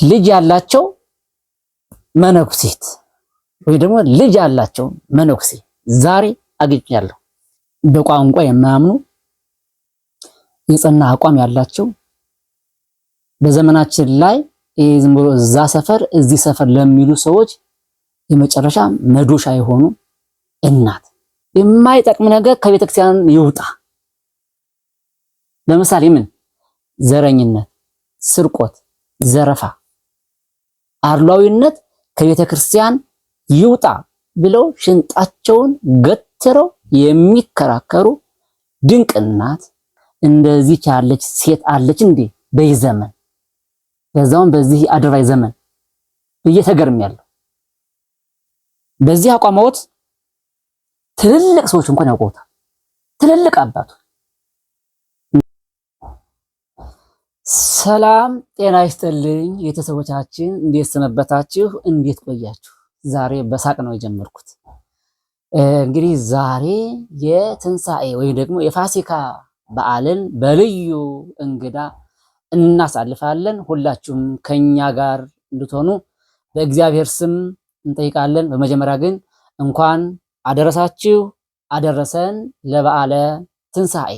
ልጅ ያላቸው መነኩሴት ወይ ደግሞ ልጅ ያላቸው መነኩሴ ዛሬ አግኝቻለሁ። በቋንቋ የማያምኑ የጸና አቋም ያላቸው በዘመናችን ላይ ዝም ብሎ እዛ ሰፈር እዚህ ሰፈር ለሚሉ ሰዎች የመጨረሻ መዶሻ የሆኑ እናት የማይጠቅም ነገር ከቤተክርስቲያን ይውጣ። ለምሳሌ ምን ዘረኝነት፣ ስርቆት፣ ዘረፋ፣ አድሏዊነት ከቤተክርስቲያን ይውጣ ብለው ሽንጣቸውን ገትረው የሚከራከሩ ድንቅ እናት እንደዚህ ያለች ሴት አለች እንዴ በዘመን በዛውን በዚህ አድራይ ዘመን እየተገርሚያለሁ። በዚህ አቋማዎት ትልልቅ ሰዎች እንኳን ያውቁታል። ትልልቅ አባቱ ሰላም ጤና ይስጥልኝ ቤተሰቦቻችን፣ እንዴት ሰነበታችሁ? እንዴት ቆያችሁ? ዛሬ በሳቅ ነው የጀመርኩት። እንግዲህ ዛሬ የትንሣኤ ወይ ደግሞ የፋሲካ በዓልን በልዩ እንግዳ እናሳልፋለን። ሁላችሁም ከኛ ጋር እንድትሆኑ በእግዚአብሔር ስም እንጠይቃለን። በመጀመሪያ ግን እንኳን አደረሳችሁ አደረሰን ለበዓለ ትንሣኤ።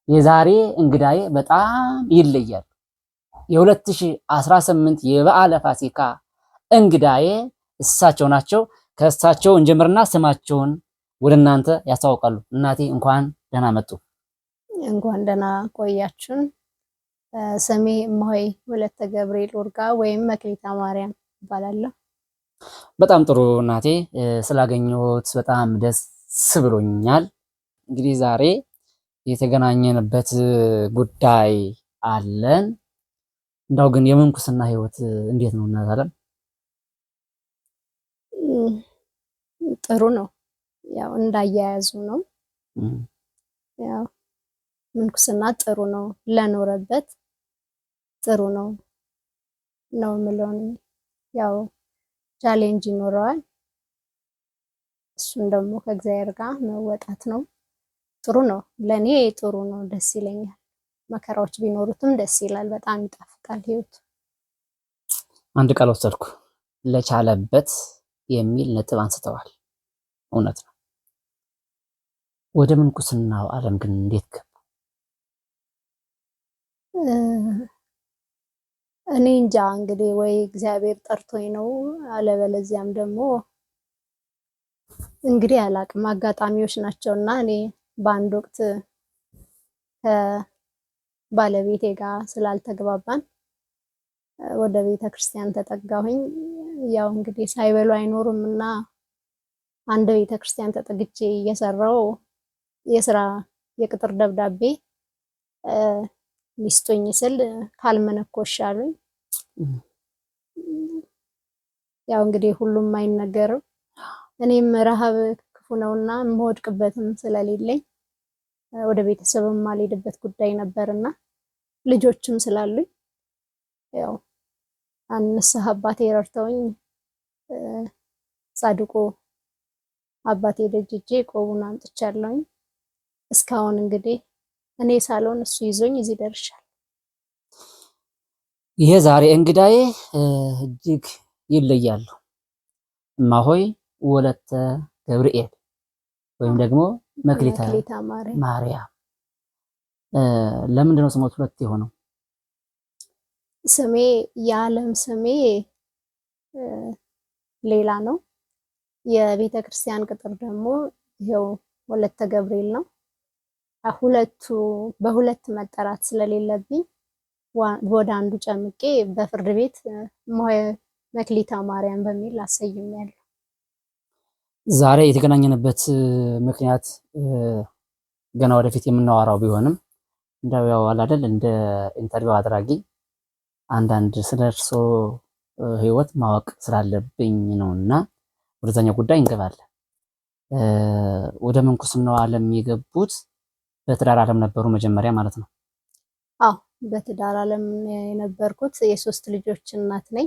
የዛሬ እንግዳዬ በጣም ይለያል። የ2018 የበዓለ ፋሲካ እንግዳዬ እሳቸው ናቸው። ከእሳቸው እንጀምርና ስማቸውን ወደ እናንተ ያስተዋውቃሉ። እናቴ እንኳን ደህና መጡ። እንኳን ደህና ቆያችሁን። ስሜ እማሆይ ወለተ ገብርኤል ወርጋ ወይም መክሊታ ማርያም እባላለሁ። በጣም ጥሩ እናቴ፣ ስላገኘሁት በጣም ደስ ብሎኛል። እንግዲህ ዛሬ የተገናኘንበት ጉዳይ አለን። እንዳው ግን የምንኩስና ህይወት እንዴት ነው እናት አለም? ጥሩ ነው። ያው እንዳያያዙ ነው። ያው ምንኩስና ጥሩ ነው፣ ለኖረበት ጥሩ ነው የምለው። ያው ቻሌንጅ ይኖረዋል። እሱን ደግሞ ከእግዚአብሔር ጋር መወጣት ነው። ጥሩ ነው፣ ለኔ ጥሩ ነው፣ ደስ ይለኛል። መከራዎች ቢኖሩትም ደስ ይላል፣ በጣም ይጣፍጣል ህይወቱ። አንድ ቃል ወሰድኩ፣ ለቻለበት የሚል ነጥብ አንስተዋል። እውነት ነው። ወደ ምንኩስናው ዓለም ግን እንዴት ገቡ? እኔ እንጃ እንግዲህ ወይ እግዚአብሔር ጠርቶኝ ነው፣ አለበለዚያም ደግሞ እንግዲህ አላቅም፣ አጋጣሚዎች ናቸውና እኔ በአንድ ወቅት ከባለቤቴ ጋር ስላልተግባባን ወደ ቤተ ክርስቲያን ተጠጋሁኝ። ያው እንግዲህ ሳይበሉ አይኖርም እና አንድ ቤተ ክርስቲያን ተጠግቼ እየሰራው የስራ የቅጥር ደብዳቤ ሚስቶኝ ስል ካልመነኮሽ አሉኝ። ያው እንግዲህ ሁሉም አይነገርም። እኔም ረሃብ ክፉ ነውና የምወድቅበትም ስለሌለኝ ወደ ቤተሰብም ማልሄድበት ጉዳይ ነበርና ልጆችም ስላሉኝ ያው አንስህ አባቴ ረድተውኝ ጻድቁ አባቴ ደጅጄ ቆቡን አምጥቻለሁኝ። እስካሁን እንግዲህ እኔ ሳልሆን እሱ ይዞኝ እዚህ ደርሻለሁ። ይሄ ዛሬ እንግዳዬ እጅግ ይለያሉ። እማሆይ ወለተ ገብርኤል ወይም ደግሞ መክሊታ ማርያም። ለምንድን ነው ስሞት ሁለት የሆነው? ስሜ የዓለም ስሜ ሌላ ነው። የቤተ ክርስቲያን ቅጥር ደግሞ ይሄው ወለተ ገብርኤል ነው። ሁለቱ በሁለት መጠራት ስለሌለብኝ ወደ አንዱ ጨምቄ በፍርድ ቤት መክሊታ ማርያም በሚል አሰይሜያለሁ። ዛሬ የተገናኘንበት ምክንያት ገና ወደፊት የምናወራው ቢሆንም እንደው ያው አይደል እንደ ኢንተርቪው አድራጊ አንዳንድ ስለርሶ ህይወት ማወቅ ስላለብኝ ነውና ወደዛኛው ጉዳይ እንገባለን። ወደ ምንኩስናው ዓለም የገቡት በትዳር ዓለም ነበሩ መጀመሪያ ማለት ነው? አዎ በትዳር ዓለም የነበርኩት የሶስት ልጆች እናት ነኝ።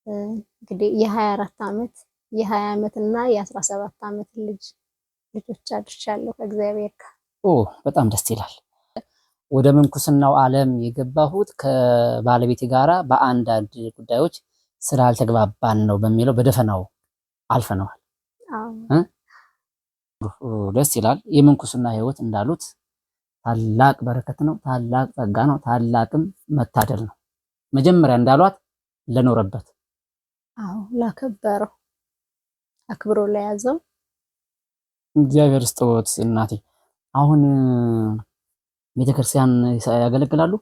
እንግዲህ የ24 ዓመት የ20 ዓመት እና የ17 ዓመት ልጆች አድርሻለሁ ከእግዚአብሔር ጋር። በጣም ደስ ይላል። ወደ ምንኩስናው ዓለም የገባሁት ከባለቤቴ ጋራ በአንዳንድ ጉዳዮች ስላልተግባባን ነው በሚለው በደፈናው አልፈነዋል። ደስ ይላል። የምንኩስና ህይወት እንዳሉት ታላቅ በረከት ነው፣ ታላቅ ጸጋ ነው፣ ታላቅም መታደል ነው። መጀመሪያ እንዳሏት ለኖረበት፣ ላከበረው፣ አክብሮ ለያዘው እግዚአብሔር ስጦት። እናቴ አሁን ቤተክርስቲያን ያገለግላሉ?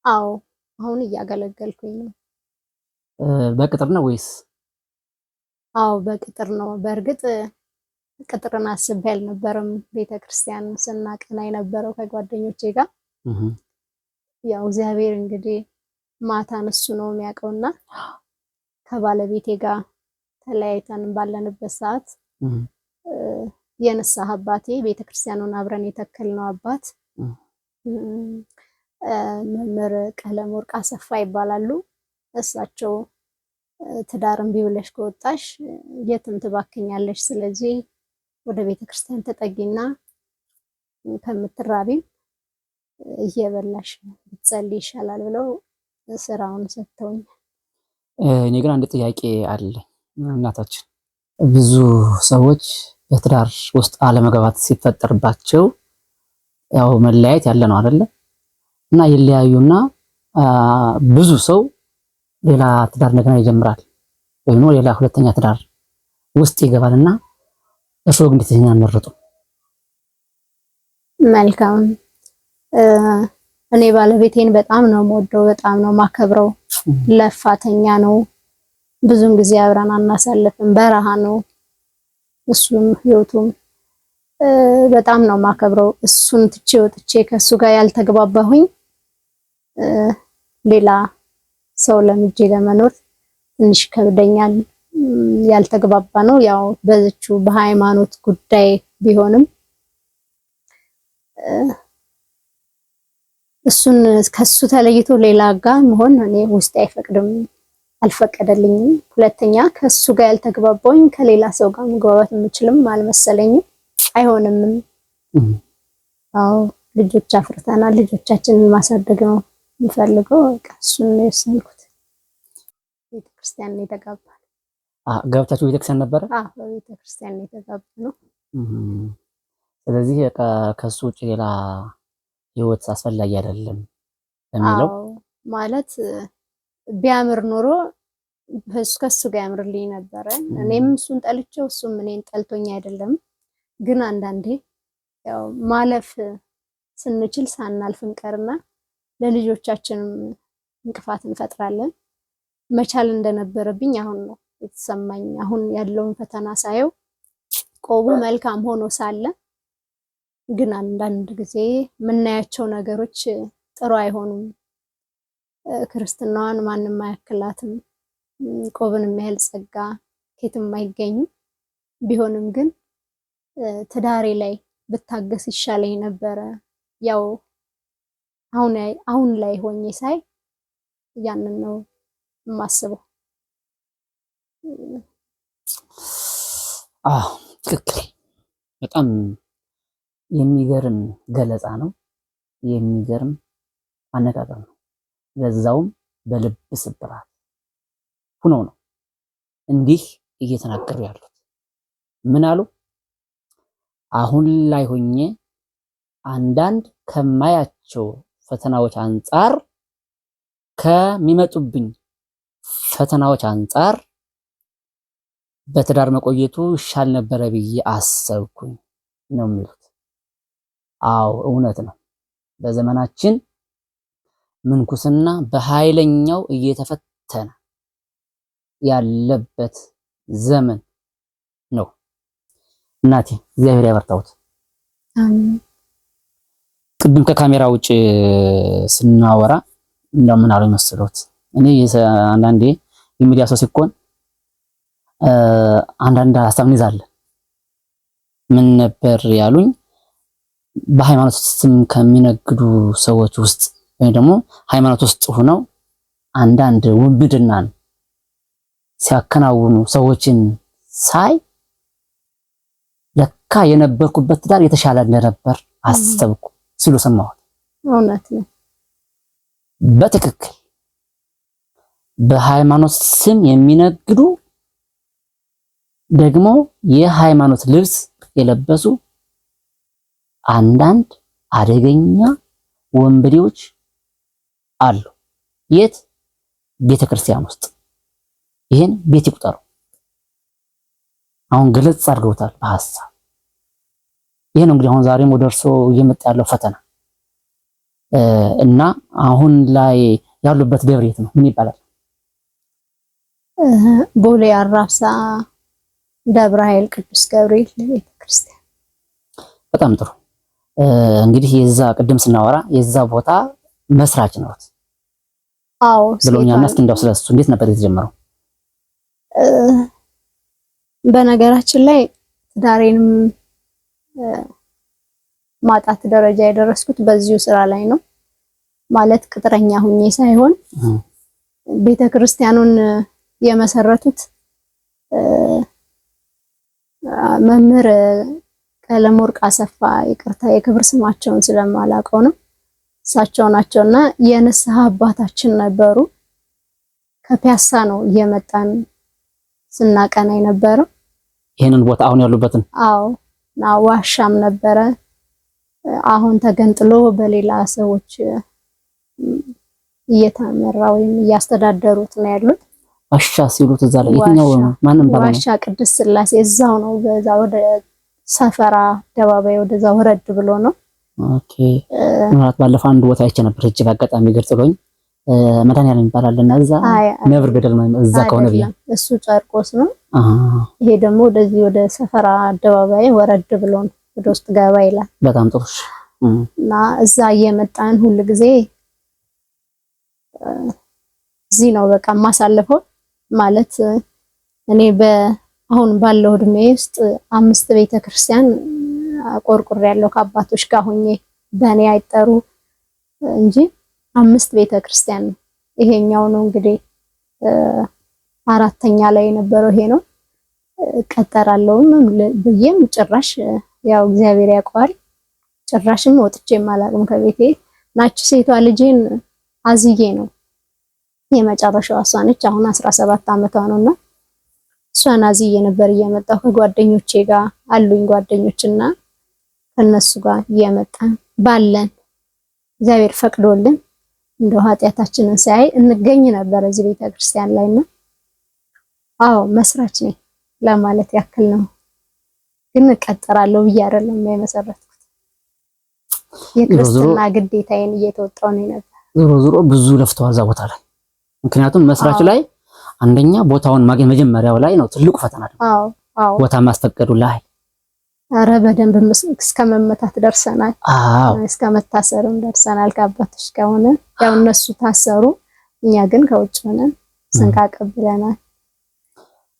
አዎ አሁን እያገለገልኩኝ ነው። በቅጥር ነው ወይስ? አዎ በቅጥር ነው። በእርግጥ ቅጥርን አስቤ አልነበረም። ቤተክርስቲያን ስናቀና የነበረው ከጓደኞቼ ጋር ያው እግዚአብሔር እንግዲህ ማታን እሱ ነው የሚያውቀውና ከባለቤቴ ጋር ተለያይተን ባለንበት ሰዓት የንስሐ አባቴ ቤተክርስቲያኑን አብረን የተከልነው አባት መምህር ቀለም ወርቅ አሰፋ ይባላሉ። እሳቸው ትዳር እምቢ ብለሽ ከወጣሽ የትም ትባክኛለሽ፣ ስለዚህ ወደ ቤተክርስቲያን ተጠጊና ከምትራቢም እየበላሽ ብትጸልይ ይሻላል ብለው ስራውን ሰጥተውኝ። እኔ ግን አንድ ጥያቄ አለ እናታችን። ብዙ ሰዎች በትዳር ውስጥ አለመግባባት ሲፈጠርባቸው ያው መለያየት ያለ ነው አይደለ? እና ይለያዩና ብዙ ሰው ሌላ ትዳር እንደገና ይጀምራል ወይም ሌላ ሁለተኛ ትዳር ውስጥ ይገባልና እርስዎ ግን እንዴት መረጡ? መልካም። እኔ ባለቤቴን በጣም ነው የምወደው፣ በጣም ነው ማከብረው። ለፋተኛ ነው። ብዙም ጊዜ አብረን አናሳልፍም። በረሃ ነው እሱም ህይወቱም። በጣም ነው ማከብረው። እሱን ትቼ ወጥቼ ከሱ ጋር ያልተግባባሁኝ ሌላ ሰው ለምጄ ለመኖር ትንሽ ከብደኛል። ያልተግባባ ነው ያው በዝቹ በሃይማኖት ጉዳይ ቢሆንም እሱን ከሱ ተለይቶ ሌላ ጋር መሆን እኔ ውስጤ አይፈቅድም፣ አልፈቀደልኝም። ሁለተኛ ከሱ ጋር ያልተግባባሁኝ ከሌላ ሰው ጋር መግባባት የምችልም አልመሰለኝም፣ አይሆንም። አዎ ልጆች አፍርተናል፣ ልጆቻችንን ማሳደግ ነው የምፈልገው። በቃ እሱን ነው የወሰንኩት። ቤተክርስቲያን ነው የተጋባነው። ገብታችሁ ቤተክርስቲያን ነበረ? በቤተክርስቲያን ነው የተጋባነው። ስለዚህ ከሱ ውጭ ሌላ ህይወት አስፈላጊ አይደለም የሚለው ማለት ቢያምር ኖሮ ከሱ ጋር ያምርልኝ ነበረ። እኔም እሱን ጠልቼው እሱም እኔን ጠልቶኝ አይደለም። ግን አንዳንዴ ያው ማለፍ ስንችል ሳናልፍ እንቀርና ለልጆቻችንም እንቅፋት እንፈጥራለን። መቻል እንደነበረብኝ አሁን ነው የተሰማኝ። አሁን ያለውን ፈተና ሳየው ቆቡ መልካም ሆኖ ሳለ ግን አንዳንድ ጊዜ የምናያቸው ነገሮች ጥሩ አይሆኑም። ክርስትናዋን ማንም አያክላትም። ቆብን የሚያህል ጸጋ ከየትም አይገኝም። ቢሆንም ግን ትዳሬ ላይ ብታገስ ይሻለኝ ነበረ። ያው አሁን ላይ ሆኜ ሳይ ያንን ነው የማስበው። ትክክል። በጣም የሚገርም ገለጻ ነው። የሚገርም አነጋገር ነው። ለዛውም በልብ ስብራት ሆኖ ነው እንዲህ እየተናገሩ ያሉት። ምን አሉ? አሁን ላይ ሆኜ አንዳንድ ከማያቸው ፈተናዎች አንጻር ከሚመጡብኝ ፈተናዎች አንጻር በትዳር መቆየቱ ይሻል ነበረ ብዬ አሰብኩኝ ነው የሚሉት። አዎ እውነት ነው። በዘመናችን ምንኩስና በኃይለኛው እየተፈተነ ያለበት ዘመን ነው። እናቴ እግዚአብሔር ያበርታውት። ቅድም ከካሜራ ውጭ ስናወራ እንደምን አለው መስሎት እኔ አንዳንዴ የሚዲያ ሰው ሲኮን አንዳንድ ሀሳብ እንይዛለን። ምን ነበር ያሉኝ? በሃይማኖት ስም ከሚነግዱ ሰዎች ውስጥ ወይ ደግሞ ሃይማኖት ውስጥ ሆነው አንዳንድ ውንብድናን ሲያከናውኑ ሰዎችን ሳይ ለካ የነበርኩበት ትዳር የተሻለ እንደነበር አሰብኩ። ሲሉ ሰማሁት። እውነት ነው። በትክክል በሃይማኖት ስም የሚነግዱ ደግሞ የሃይማኖት ልብስ የለበሱ አንዳንድ አደገኛ ወንበዴዎች አሉ። የት? ቤተክርስቲያን ውስጥ። ይሄን ቤት ይቁጠሩ። አሁን ገለጽ አድርገውታል በሐሳብ። ይሄ ነው እንግዲህ አሁን ዛሬም ወደ እርሶ እየመጣ ያለው ፈተና እና አሁን ላይ ያሉበት ደብር የት ነው? ምን ይባላል? ቦሌ አራብሳ ደብረ ኃይል ቅዱስ ገብርኤል ቤተክርስቲያን። በጣም ጥሩ። እንግዲህ የዛ ቅድም ስናወራ የዛ ቦታ መስራች ነው። አዎ ብሎኛል። እስኪ እንደው ስለሱ እንዴት ነበር የተጀመረው? በነገራችን ላይ ትዳሬንም ማጣት ደረጃ የደረስኩት በዚሁ ስራ ላይ ነው። ማለት ቅጥረኛ ሁኜ ሳይሆን ቤተክርስቲያኑን የመሰረቱት መምህር ቀለመወርቅ አሰፋ፣ ይቅርታ የክብር ስማቸውን ስለማላውቀው ነው። እሳቸው ናቸውና የንስሐ አባታችን ነበሩ። ከፒያሳ ነው እየመጣን ስናቀና የነበረው ይሄንን ቦታ አሁን ያሉበትን። አዎ ና ዋሻም ነበረ። አሁን ተገንጥሎ በሌላ ሰዎች እየተመራ ወይም እያስተዳደሩት ነው ያሉት። ዋሻ ሲሉት እዛ ላይ የትኛው ማንም ባለ ዋሻ ቅድስት ሥላሴ እዛው ነው። በዛ ወደ ሰፈራ አደባባይ ወደዛ ወረድ ብሎ ነው። ኦኬ። ማለት ባለፈው አንድ ቦታ አይቼ ነበር እጅ በአጋጣሚ ገልጽሎኝ መድኃኒዓለም ይባላልና እዛ ነብር ገደል ነው እዛ ከሆነ ብዬ እሱ ጨርቆስ ነው። ይሄ ደግሞ ወደዚህ ወደ ሰፈራ አደባባይ ወረድ ብሎ ነው፣ ወደ ውስጥ ገባ ይላል። በጣም ጥሩ። እና እዛ እየመጣን ሁሉ ጊዜ እዚህ ነው በቃ ማሳለፈው። ማለት እኔ አሁን ባለው እድሜ ውስጥ 5 ቤተክርስቲያን ቆርቁሬ ያለው ከአባቶች ጋር ሆኜ በእኔ አይጠሩ እንጂ 5 ቤተክርስቲያን ነው። ይሄኛው ነው እንግዲህ 4ኛ ላይ የነበረው ይሄ ነው። ቀጠራለሁም ብዬም ጭራሽ ያው እግዚአብሔር ያውቀዋል። ጭራሽም ወጥቼም አላቅም ከቤቴ። ናች ሴቷ ልጄን አዝዬ ነው የመጨረሻው እሷ ነች። አሁን 17 ዓመቷ ነውና እሷን አዝዬ ነበር እየመጣሁ ከጓደኞቼ ጋር አሉኝ ጓደኞችና ከነሱ ጋር እየመጣን ባለን እግዚአብሔር ፈቅዶልን እንደው ኃጢያታችንን ሳይ እንገኝ ነበር እዚህ ቤተክርስቲያን ላይና አዎ መስራች ነኝ ለማለት ያክል ነው። ግን እቀጥራለሁ ብዬ አይደለም የመሰረትኩት። የክርስትና ግዴታዬን እየተወጣሁ ነው ነበር። ዞሮ ብዙ ለፍተዋል እዛ ቦታ ላይ። ምክንያቱም መስራች ላይ አንደኛ ቦታውን ማግኘት መጀመሪያው ላይ ነው ትልቁ ፈተና ነው። አዎ ቦታ ማስፈቀዱ ላይ አረ በደንብ እስከ መመታት ደርሰናል። እስከ መታሰርም ደርሰናል። ከአባቶች ጋር ሆነን ያው እነሱ ታሰሩ፣ እኛ ግን ከውጭ ሆነን ስንቃቀብለናል።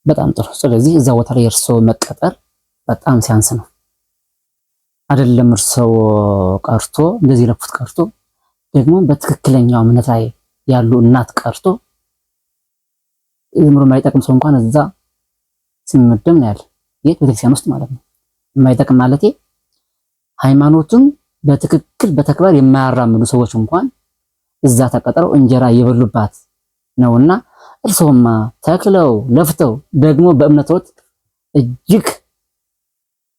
በጣም ጥሩ። ስለዚህ እዛ ቦታ ላይ እርሶ መቀጠር በጣም ሲያንስ ነው አይደለም? እርሶ ቀርቶ እንደዚህ ለፉት ቀርቶ ደግሞ በትክክለኛው እምነት ላይ ያሉ እናት ቀርቶ ዝምሮ የማይጠቅም ሰው እንኳን እዛ ሲመደብ ነው ያለ። የት? ቤተክርስቲያን ውስጥ ማለት ነው። የማይጠቅም ማለት ሃይማኖቱን በትክክል በተግባር የማያራምዱ ሰዎች እንኳን እዛ ተቀጥረው እንጀራ እየበሉባት ነውና እርሶማ ተክለው ለፍተው ደግሞ በእምነቶት እጅግ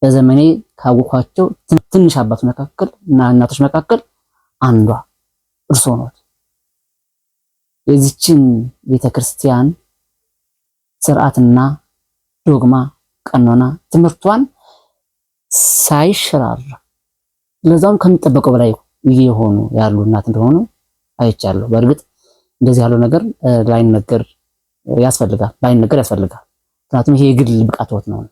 በዘመኔ ካወኳቸው ትንሽ አባቶች መካከል እና እናቶች መካከል አንዷ እርሶ ነው። የዚችን ቤተክርስቲያን ስርዓትና ዶግማ ቀኖና ትምህርቷን ሳይሽራራ ለዛም ከሚጠበቀው በላይ የሆኑ ያሉ እናት እንደሆኑ አይቻለሁ። በእርግጥ እንደዚህ ያለው ነገር ላይነገር ያስፈልጋል። ምክንያቱም ይሄ የግል ብቃትዎት ነውና፣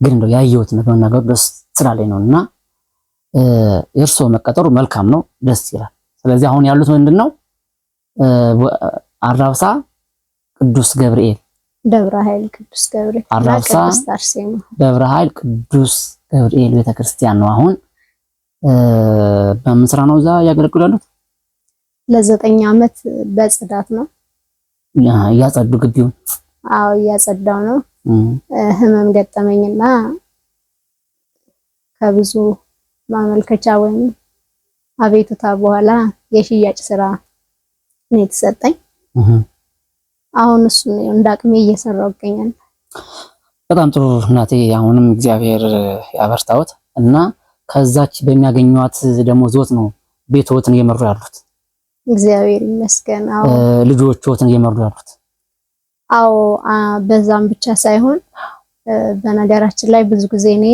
ግን እንደው ያየሁት ነገር ደስ ስላለኝ ነውና የእርሶ መቀጠሩ መልካም ነው፣ ደስ ይላል። ስለዚህ አሁን ያሉት ምንድነው? አራብሳ ቅዱስ ገብርኤል ደብረ ኃይል ቅዱስ ገብርኤል አራብሳ ደብረ ኃይል ቅዱስ ገብርኤል ቤተክርስቲያን ነው። አሁን በምን ስራ ነው እዛ ያገለግሉ ያሉት? ለ9 ዓመት በጽዳት ነው እያጸዱ ግቢውን። አዎ እያጸዳው ነው። ህመም ገጠመኝና ከብዙ ማመልከቻ ወይም አቤቱታ በኋላ የሽያጭ ስራ ነው የተሰጠኝ። አሁን እሱ እንዳቅሜ እየሰራሁ እገኛለሁ። በጣም ጥሩ እናቴ። አሁንም እግዚአብሔር ያበርታዎት እና ከዛች በሚያገኙት ደሞዝዎት ነው ቤትዎትን እየመሩ ያሉት? እግዚአብሔር ይመስገን። አዎ። ልጆችዎትን እየመሩ ያሉት? አዎ። በዛም ብቻ ሳይሆን በነገራችን ላይ ብዙ ጊዜ እኔ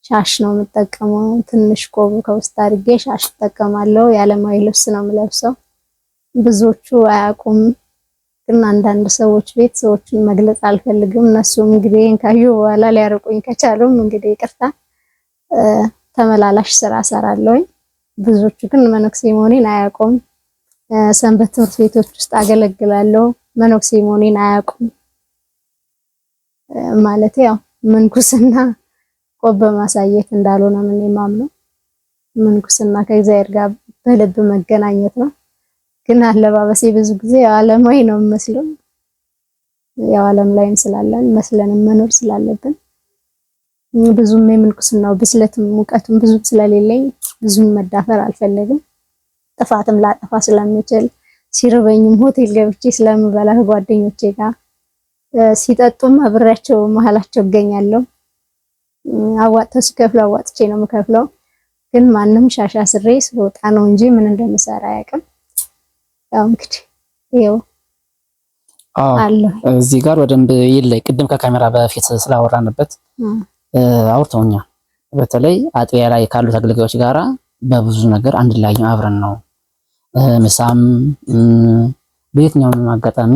ሻሽ ነው የምጠቀመው። ትንሽ ቆብ ከውስጥ አድርጌ ሻሽ እጠቀማለሁ። የዓለማዊ ልብስ ነው የምለብሰው። ብዙዎቹ አያውቁም፣ ግን አንዳንድ ሰዎች ቤት ሰዎችን መግለጽ አልፈልግም። እነሱም እንግዲህ ካዩ በኋላ ሊያርቁኝ ከቻሉም እንግዲህ ይቅርታ። ተመላላሽ ስራ እሰራለሁ። ብዙዎቹ ግን መነኩሴ መሆኔን አያውቁም። ሰንበት ትምህርት ቤቶች ውስጥ አገለግላለሁ። መነኩሴ መሆኔን አያውቁም። ማለት ያው ምንኩስና ቆብ በማሳየት እንዳልሆነ ምን የማምነው ምንኩስና ከእግዚአብሔር ጋር በልብ መገናኘት ነው። ግን አለባበሴ ብዙ ጊዜ ዓለማዊ ነው መስለው ያው ዓለም ላይም ስላለን መስለንም መኖር ስላለብን ብዙም የምንኩስናው ብስለትም ሙቀቱም ብዙ ስለሌለኝ ብዙም መዳፈር አልፈልግም። ጥፋትም ላጠፋ ስለምችል ሲርበኝም ሆቴል ገብቼ ስለምበላ ጓደኞቼ ጋር ሲጠጡም አብሬያቸው መሀላቸው እገኛለሁ። አዋጥተው ሲከፍሉ አዋጥቼ ነው የምከፍለው። ግን ማንም ሻሻ ስሬ ስወጣ ነው እንጂ ምን እንደምሰራ አያውቅም። ያው እንግዲህ ይኸው አለ። እዚህ ጋር በደንብ ይለይ። ቅድም ከካሜራ በፊት ስላወራንበት አውርተውኛል። በተለይ አጥቢያ ላይ ካሉት አገልጋዮች ጋራ በብዙ ነገር አንድ ላይ አብረን ነው ምሳም በየትኛውም አጋጣሚ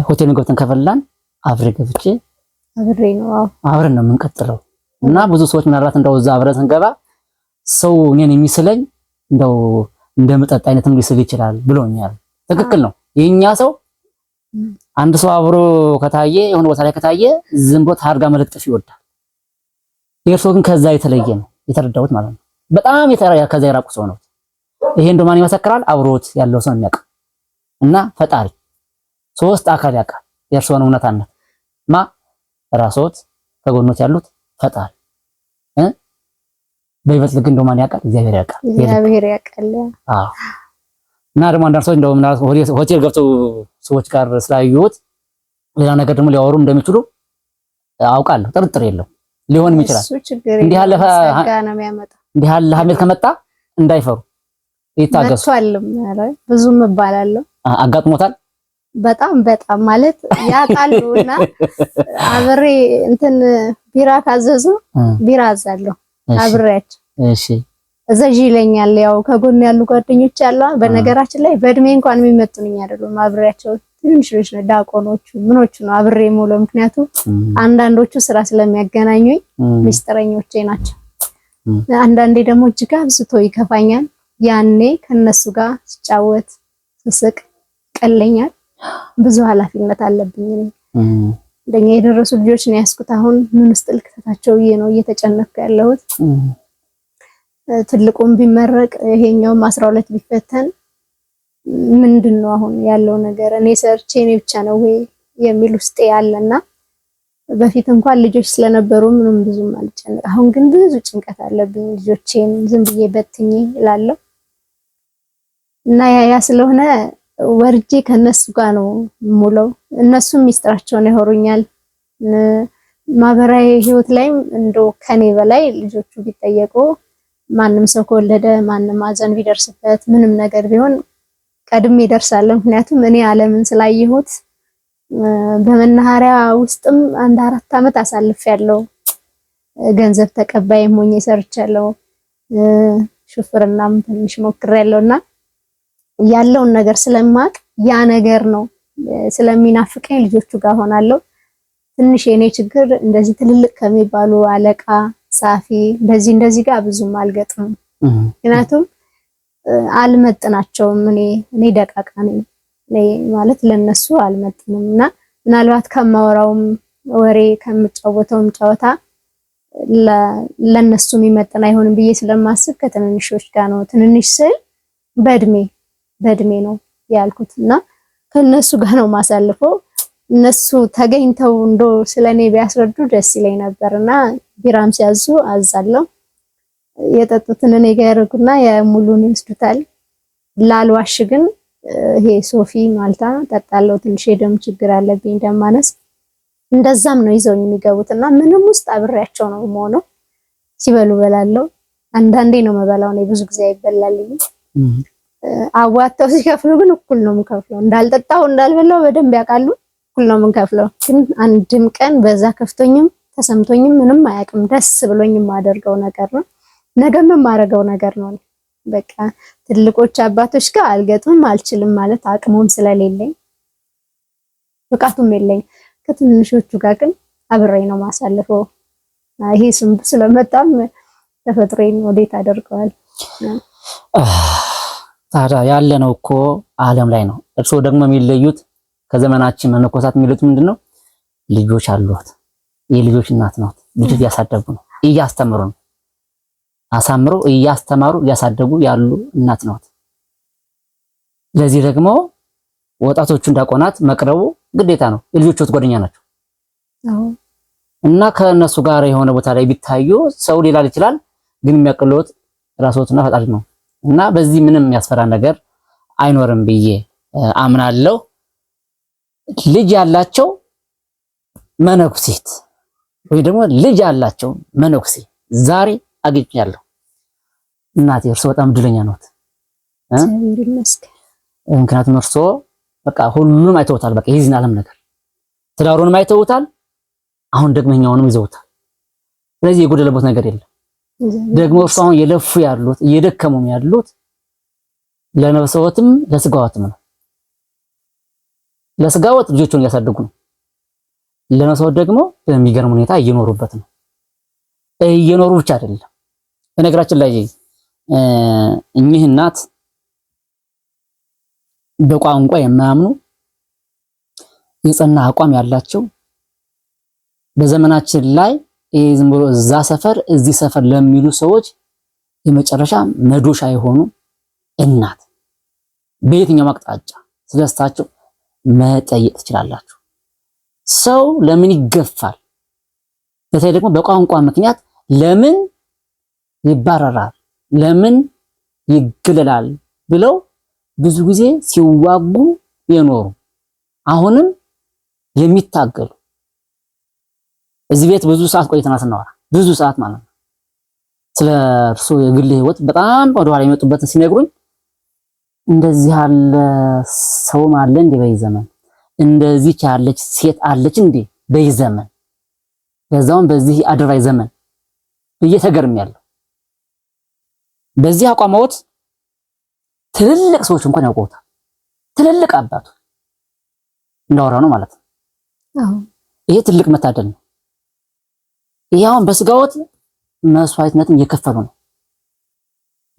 ሆቴል ገብተን ከፈላን አብሬ ገብቼ አብረን ነው የምንቀጥለው። እና ብዙ ሰዎች ምናልባት እንደው እዛ አብረን ስንገባ ሰው እኔን የሚስለኝ እንደው እንደምጠጥ አይነትም ሊስል ይችላል ብሎኛል። ትክክል ነው። የኛ ሰው አንድ ሰው አብሮ ከታየ የሆነ ቦታ ላይ ከታየ ዝም ብሎ ታርጋ መለጠፍ ይወዳል። የእርሶ ግን ከዛ የተለየ ነው የተረዳሁት ማለት ነው። በጣም ከዛ የራቁ ሰው ነው። ይሄ እንደው ማን ይመሰክራል? አብሮት ያለው ሰው የሚያውቅ እና ፈጣሪ ሶስት አካል ያውቃል የእርሶን እውነታነት። ራስዎት ከጎኖት ያሉት ፈጣሪ በይበልጥ ግን እንደው ማን ያውቃል? እግዚአብሔር ያውቃል። እግዚአብሔር ያውቃል። አዎ። እና ደግሞ አንዳንድ ሰዎች እንደው ምናልባት ሆቴል ገብተው ሰዎች ጋር ስላዩት ሌላ ነገር ደግሞ ሊያወሩ እንደሚችሉ አውቃለሁ። ጥርጥር የለው ሊሆንም ይችላል። እንዲህ ያለ ሀሜት ከመጣ እንዳይፈሩ ይታገሱ። ብዙም እባላለሁ። አጋጥሞታል? በጣም ማለት ያውቃሉና አብሬ እንትን ቢራ ካዘዙ ቢራ አዛለሁ አብሬያቸው። እሺ እዛጅ ይለኛል። ያው ከጎን ያሉ ጓደኞች ያሉ በነገራችን ላይ በእድሜ እንኳን የሚመጡኝ አይደሉም። አብሬያቸው ትንሽ ነው ዳቆኖቹ ምኖቹ ነው አብሬ ሙሉ። ምክንያቱም አንዳንዶቹ ስራ ስለሚያገናኙኝ ሚስጥረኞቼ ናቸው። አንዳንዴ ደግሞ እጅግ አብዝቶ ይከፋኛል። ያኔ ከነሱ ጋር ስጫወት ስስቅ ቀለኛል። ብዙ ኃላፊነት አለብኝ እኔ እንደኛ የደረሱ ልጆች ነው ያስኩት። አሁን ምን ውስጥ ልክተታቸው ነው እየተጨነኩ ያለሁት። ትልቁም ቢመረቅ ይሄኛውም 12 ቢፈተን ምንድነው አሁን ያለው ነገር? እኔ ሰርቼ እኔ ብቻ ነው ወይ የሚል ውስጥ ያለና በፊት እንኳን ልጆች ስለነበሩ ምንም ብዙም አልጨነቅ። አሁን ግን ብዙ ጭንቀት አለብኝ። ልጆቼን ዝም ብዬ በትኜ እላለሁ እና ያ ስለሆነ ወርጄ ከነሱ ጋር ነው ሙለው። እነሱም ሚስጥራቸውን ያወሩኛል። ማህበራዊ ህይወት ላይም እንደው ከኔ በላይ ልጆቹ ቢጠየቁ ማንም ሰው ከወለደ ማንም አዘን ቢደርስበት ምንም ነገር ቢሆን ቀድሜ እደርሳለሁ። ምክንያቱም እኔ ዓለምን ስላየሁት በመናኸሪያ ውስጥም 4 አመት አሳልፌያለሁ። ገንዘብ ተቀባይም ሆኜ ሰርቻለሁ። ሹፍርናም ትንሽ ሞክሬያለሁና ያለውን ነገር ስለማቅ ያ ነገር ነው ስለሚናፍቀኝ ልጆቹ ጋር ሆናለሁ። ትንሽ የኔ ችግር እንደዚህ ትልልቅ ከሚባሉ አለቃ ጻፊ እንደዚህ ጋር ብዙም አልገጥምም። ምክንያቱም አልመጥናቸውም። እኔ ደቃቃ ነኝ። ማለት ለነሱ አልመጥንምና ምናልባት ከማወራውም ወሬ ከምጫወተውም ጨዋታ ለነሱ የሚመጥን አይሆንም ብዬ ስለማስብ ከትንንሾች ጋር ነው። ትንንሽ ስል በእድሜ ነው ያልኩት እና ከነሱ ጋር ነው ማሳልፈው። እነሱ ተገኝተው እንዶ ስለኔ ቢያስረዱ ደስ ይለኝ ነበርና ቢራም ሲያዙ አዛለሁ። የጠጡትን እኔ ጋር ያደርጉና የሙሉን ይወስዱታል። ላልዋሽ ግን ይሄ ሶፊ ማልታ ጠጣለሁ። ትንሽ የደም ችግር አለብኝ፣ ደም ማነስ። እንደዛም ነው ይዘውኝ የሚገቡትና ምንም ውስጥ አብሬያቸው ነው የምሆነው። ሲበሉ በላለሁ። አንዳንዴ ነው መበላው፣ ነው ብዙ ጊዜ አይበላልኝም። አዋጣው ሲከፍሉ ግን እኩል ነው የምከፍለው። እንዳልጠጣው እንዳልበላው በደንብ ያውቃሉ። እኩል ነው የምንከፍለው። ግን አንድም ቀን በዛ ከፍቶኝም ተሰምቶኝም ምንም አያውቅም። ደስ ብሎኝም የማደርገው ነገር ነው። ነገም የማደርገው ነገር ነው። በቃ ትልቆች አባቶች ጋር አልገጥምም አልችልም ማለት አቅሙም ስለሌለኝ ብቃቱም የለኝ። ከትንሾቹ ጋር ግን አብሬ ነው ማሳልፈው። ይሄ ስም ስለመጣም ተፈጥሮዬን ወዴት አደርገዋል። ታዲያ ያለነው እኮ ዓለም ላይ ነው። እርሶ ደግሞ የሚለዩት ከዘመናችን መነኮሳት የሚሉት ምንድነው? ልጆች አሉት። የልጆች እናት ነው። ልጆች እያሳደጉ ነው፣ እያስተምሩ ነው። አሳምረው እያስተማሩ እያሳደጉ ያሉ እናት ነው። ለዚህ ደግሞ ወጣቶቹ ዲያቆናት መቅረቡ ግዴታ ነው። የልጆቹት ጓደኛ ናቸው እና ከነሱ ጋር የሆነ ቦታ ላይ ቢታዩ ሰው ሊላል ይችላል፣ ግን የሚያቀሉት ራስዎትና ፈጣሪ ነው እና በዚህ ምንም የሚያስፈራ ነገር አይኖርም ብዬ አምናለሁ። ልጅ ያላቸው መነኩሴት ወይ ደግሞ ልጅ ያላቸው መነኩሴ ዛሬ አግኝቻለሁ። እናቴ እርሶ በጣም እድለኛ ነዎት። ምክንያቱም እርሶ በቃ ሁሉንም አይተውታል። በቃ የዚህን ዓለም ነገር ትዳሩንም አይተውታል። አሁን ደግሞ እኛውንም ይዘውታል። ስለዚህ የጎደለበት ነገር የለም። ደግሞ እርሱ አሁን የለፉ ያሉት እየደከሙም ያሉት ለነፍስዎትም ለስጋዎትም ነው። ለስጋዎት ልጆቹን እያሳደጉ ነው። ለነፍስዎት ደግሞ በሚገርም ሁኔታ እየኖሩበት ነው። እየኖሩ ብቻ አይደለም። በነገራችን ላይ እኚህ እናት በቋንቋ የማያምኑ የጸና አቋም ያላቸው በዘመናችን ላይ ዝም ብሎ እዛ ሰፈር እዚህ ሰፈር ለሚሉ ሰዎች የመጨረሻ መዶሻ የሆኑ እናት በየትኛው አቅጣጫ ስለስታቸው መጠየቅ ትችላላችሁ። ሰው ለምን ይገፋል? በተለይ ደግሞ በቋንቋ ምክንያት ለምን ይባረራል? ለምን ይገለላል? ብለው ብዙ ጊዜ ሲዋጉ የኖሩ አሁንም የሚታገሉ እዚህ ቤት ብዙ ሰዓት ቆይተናል ስናወራ፣ ብዙ ሰዓት ማለት ነው። ስለ እርሱ የግል ህይወት በጣም ወደኋላ የመጡበትን ሲነግሩኝ እንደዚህ ያለ ሰውም አለ እንዴ በዚህ ዘመን? እንደዚህ ያለች ሴት አለች እንዴ በዚህ ዘመን? በዛውም በዚህ አድራይ ዘመን ብዬ ተገርሜያለሁ። በዚህ አቋማዎት ትልልቅ ሰዎች እንኳን ያውቁታል። ትልልቅ አባቱ እንዳወራ ነው ማለት ነው። ይሄ ትልቅ መታደል ነው። ይሄውን በስጋዎት መስዋዕትነትን እየከፈሉ ነው።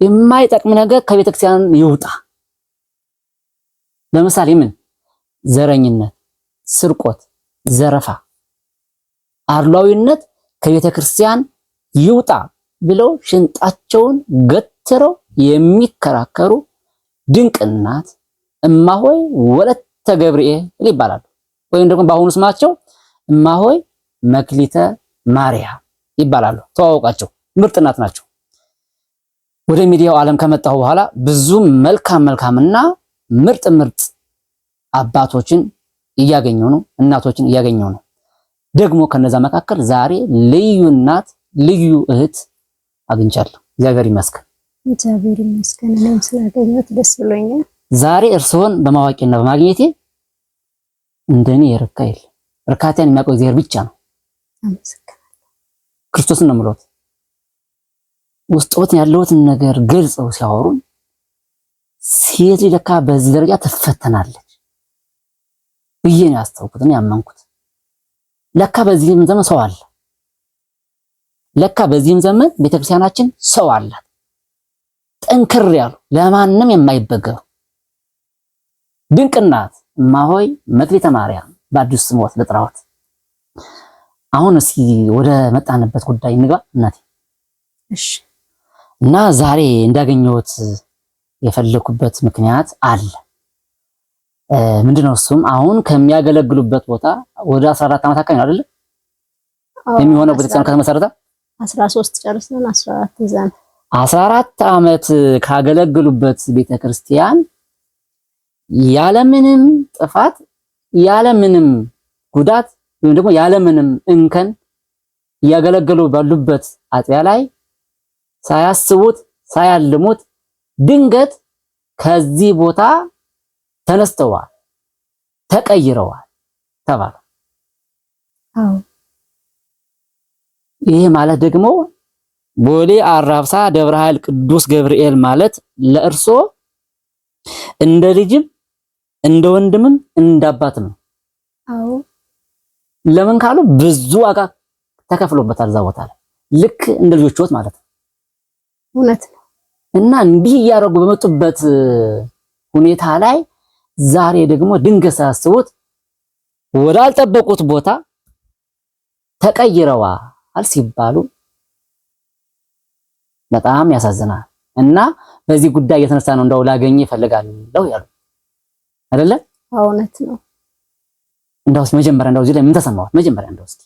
የማይጠቅም ነገር ከቤተክርስቲያን ይውጣ። ለምሳሌ ምን ዘረኝነት፣ ስርቆት፣ ዘረፋ፣ አድሏዊነት ከቤተክርስቲያን ይውጣ ብለው ሽንጣቸውን ገትረው የሚከራከሩ ድንቅ እናት እማሆይ ወለተ ገብርኤል ይባላሉ። ወይም ደግሞ በአሁኑ ስማቸው እማሆይ መክሊተ ማርያም ይባላሉ። ተዋወቃቸው። ምርጥ እናት ናቸው። ወደ ሚዲያው ዓለም ከመጣሁ በኋላ ብዙ መልካምና ምርጥ አባቶችን እያገኘሁ ነው፣ እናቶችን እያገኘሁ ነው። ደግሞ ከነዛ መካከል ዛሬ ልዩ እናት ልዩ እህት አግኝቻለሁ። እግዚአብሔር ይመስገን። እግዚአብሔር ይመስገን። እኔም ስላገኘሁት ደስ ብሎኛል። ዛሬ እርስዎን በማዋቂና በማግኘቴ እንደኔ የረካ የለም። እርካታን የሚያውቀው እግዚአብሔር ብቻ ነው። አመሰግናለሁ። ክርስቶስን ነው የምለው። ውስጦት ያለውትን ነገር ገልጸው ሲያወሩኝ ሴት ለካ በዚህ ደረጃ ትፈተናለች ብዬ ነው ያስተውኩት ነው ያመንኩት። ለካ በዚህም ዘመን ሰው አለ። ለካ በዚህም ዘመን ቤተክርስቲያናችን ሰው አላት። ጠንክር ያሉ ለማንም የማይበገሩ ድንቅ እናት እማሆይ መክሊተ ማርያም በአዲስ ስምዎት ልጥራዎት። አሁን እስኪ ወደ መጣንበት ጉዳይ እንግባ እናቴ። እሺ። እና ዛሬ እንዳገኘሁት የፈለኩበት ምክንያት አለ። ምንድነው እሱም አሁን ከሚያገለግሉበት ቦታ ወደ 14 ዓመት አካባቢ ነው አይደል የሚሆነው ቤተክርስቲያኑ ከተመሰረተ 13 ጨርሰን 14 ይዘን 14 ዓመት ካገለግሉበት ቤተክርስቲያን ያለምንም ጥፋት ያለምንም ጉዳት ወይም ደግሞ ያለምንም እንከን ያገለገሉ ባሉበት አጥቢያ ላይ ሳያስቡት ሳያልሙት ድንገት ከዚህ ቦታ ተነስተዋል ተቀይረዋል ተባለ። ይሄ ማለት ደግሞ ቦሌ አራብሳ ደብረ ኃይል ቅዱስ ገብርኤል ማለት ለእርሶ እንደ ልጅም እንደ ወንድምም እንደ አባትም ነው። አዎ ለምን ካሉ ብዙ ዋጋ ተከፍሎበታል እዛ ቦታ ላይ ልክ እንደ ልጆችዎት ማለት ነው። እውነት ነው። እና እንዲህ እያደረጉ በመጡበት ሁኔታ ላይ ዛሬ ደግሞ ድንገት ሳያስቡት ወዳልጠበቁት ቦታ ተቀይረዋል ሲባሉ በጣም ያሳዝናል። እና በዚህ ጉዳይ እየተነሳ ነው እንደው ላገኘ እፈልጋለሁ ያሉ አይደለ? እውነት ነው። እንደውስ መጀመሪያ እንደው እዚህ ላይ ምን ተሰማው? መጀመሪያ እንደው እስኪ